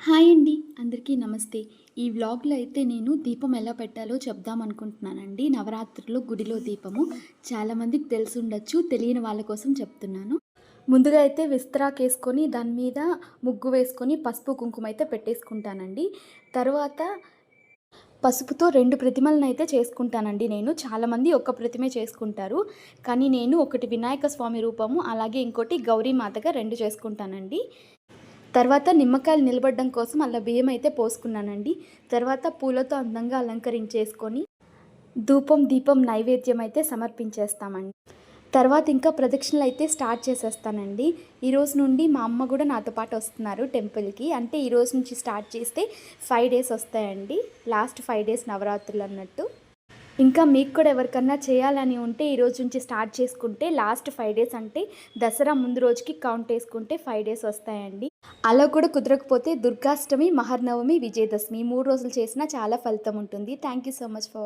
Hi అండి. అందరికీ నమస్తే. ఈ వ్లాగ్‌లో అయితే నేను దీపం ఎలా పెట్టాలో చెప్దామనుకుంటున్నానండి. నవరాత్రుల్లో గుడిలో దీపము. చాలామందికి తెలిసుండొచ్చు. తెలియని వాళ్ళ కోసం చెప్తున్నాను. ముందుగా అయితే విస్తరాకేసుకొని దాని మీద ముగ్గు వేసుకొని పసుపు, కుంకుమ అయితే పెట్టేసుకుంటానండి. తర్వాత పసుపుతో 2 ప్రతిమలనైతే చేసుకుంటానండి నేను. చాలామంది ఒక్క ప్రతిమే చేసుకుంటారు. కానీ నేను ఒకటి వినాయక స్వామి రూపము, అలాగే ఇంకోటి గౌరీమాతగా 2 చేసుకుంటానండి. తర్వాత నిమ్మకాయలు నిలబడడం కోసం అలా బియ్యం అయితే పోసుకున్నానండి. తర్వాత పూలతో అందంగా అలంకరించేసుకొని ధూపం, దీపం నైవేద్యం అయితే సమర్పించేస్తామండి. తర్వాత ఇంకా ప్రదక్షిణలైతే స్టార్ట్ చేసేస్తానండి. ఈరోజు నుండి మా అమ్మ కూడా నాతో పాటు వస్తున్నారు టెంపుల్‌కి. అంటే ఈరోజు నుంచి స్టార్ట్ చేస్తే 5 డేస్ వస్తాయండి. లాస్ట్ 5 డేస్ నవరాత్రులన్నట్టు. ఇంకా మీకు కూడా ఎవరికన్నా చేయాలని ఉంటే ఈరోజు నుంచి స్టార్ట్ చేసుకుంటే లాస్ట్ 5 డేస్ అంటే దసరా ముందు రోజుకి కౌంట్ వేసుకుంటే 5 డేస్ వస్తాయండి. అలా కూడా కుదరకపోతే దుర్గాష్టమి, మహర్నవమి, విజయదశమి 3 రోజులు చేసినా చాలా ఫలితం ఉంటుంది. Thank you so much for